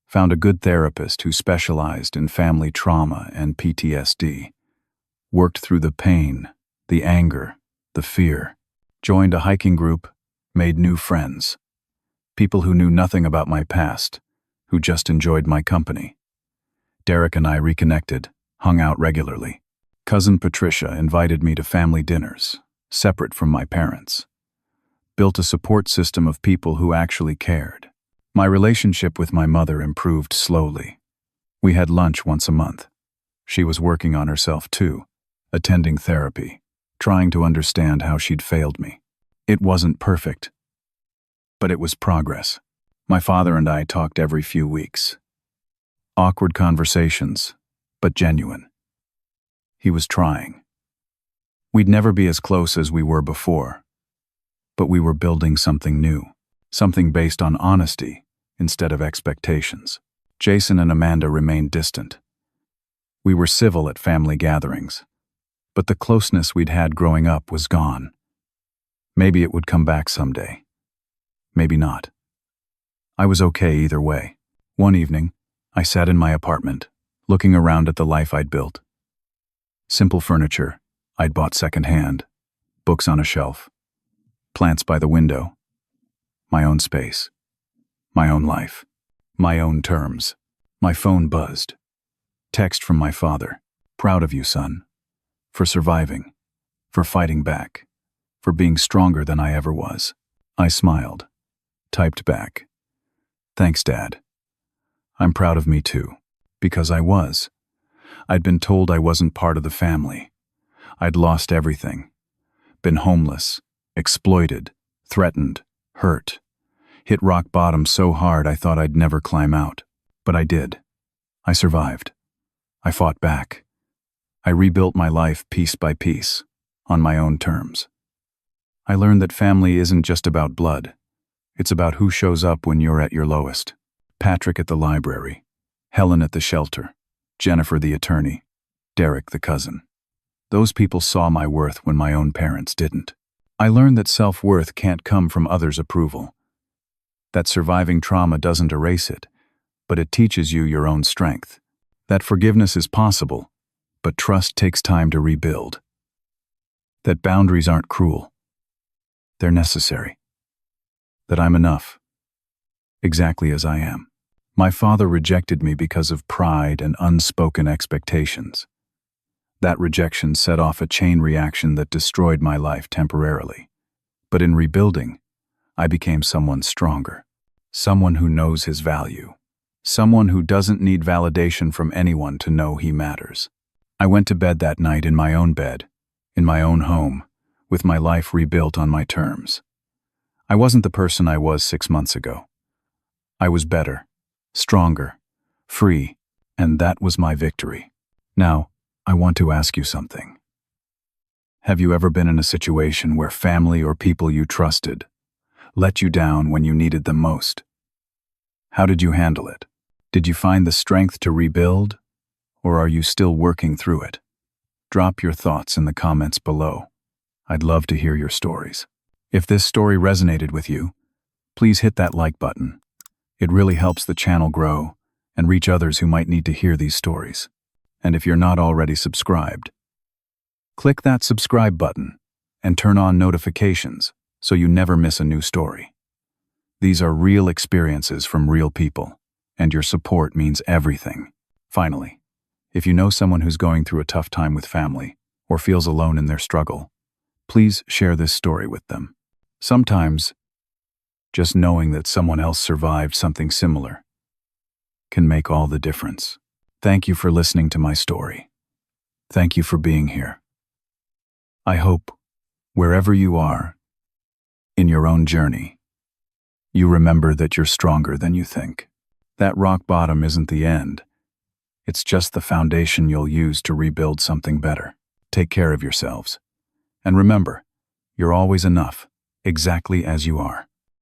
Found a good therapist who specialized in family trauma and PTSD. Worked through the pain, the anger, the fear. Joined a hiking group, made new friends. People who knew nothing about my past, who just enjoyed my company. Derek and I reconnected, hung out regularly. Cousin Patricia invited me to family dinners, separate from my parents. Built a support system of people who actually cared. My relationship with my mother improved slowly. We had lunch once a month. She was working on herself too, attending therapy, trying to understand how she'd failed me. It wasn't perfect, but it was progress. My father and I talked every few weeks. Awkward conversations, but genuine. He was trying. We'd never be as close as we were before, but we were building something new, something based on honesty instead of expectations. Jason and Amanda remained distant. We were civil at family gatherings, but the closeness we'd had growing up was gone. Maybe it would come back someday. Maybe not. I was okay either way. One evening, I sat in my apartment, looking around at the life I'd built. Simple furniture I'd bought secondhand, books on a shelf, plants by the window, my own space, my own life, my own terms. My phone buzzed. Text from my father. Proud of you, son. For surviving. For fighting back. For being stronger than I ever was. I smiled. Typed back. Thanks, Dad. I'm proud of me too. Because I was. I'd been told I wasn't part of the family. I'd lost everything. Been homeless, exploited, threatened, hurt. Hit rock bottom so hard I thought I'd never climb out. But I did. I survived. I fought back. I rebuilt my life piece by piece, on my own terms. I learned that family isn't just about blood. It's about who shows up when you're at your lowest. Patrick at the library, Helen at the shelter, Jennifer the attorney, Derek the cousin. Those people saw my worth when my own parents didn't. I learned that self-worth can't come from others' approval. That surviving trauma doesn't erase it, but it teaches you your own strength. That forgiveness is possible, but trust takes time to rebuild. That boundaries aren't cruel. They're necessary. That I'm enough, exactly as I am. My father rejected me because of pride and unspoken expectations. That rejection set off a chain reaction that destroyed my life temporarily. But in rebuilding, I became someone stronger. Someone who knows his value. Someone who doesn't need validation from anyone to know he matters. I went to bed that night in my own bed, in my own home, with my life rebuilt on my terms. I wasn't the person I was 6 months ago. I was better, stronger, free, and that was my victory. Now, I want to ask you something. Have you ever been in a situation where family or people you trusted let you down when you needed them most? How did you handle it? Did you find the strength to rebuild, or are you still working through it? Drop your thoughts in the comments below. I'd love to hear your stories. If this story resonated with you, please hit that like button. It really helps the channel grow and reach others who might need to hear these stories. And if you're not already subscribed, click that subscribe button and turn on notifications so you never miss a new story. These are real experiences from real people, and your support means everything. Finally, if you know someone who's going through a tough time with family or feels alone in their struggle, please share this story with them. Sometimes, just knowing that someone else survived something similar can make all the difference. Thank you for listening to my story. Thank you for being here. I hope, wherever you are, in your own journey, you remember that you're stronger than you think. That rock bottom isn't the end. It's just the foundation you'll use to rebuild something better. Take care of yourselves. And remember, you're always enough, exactly as you are.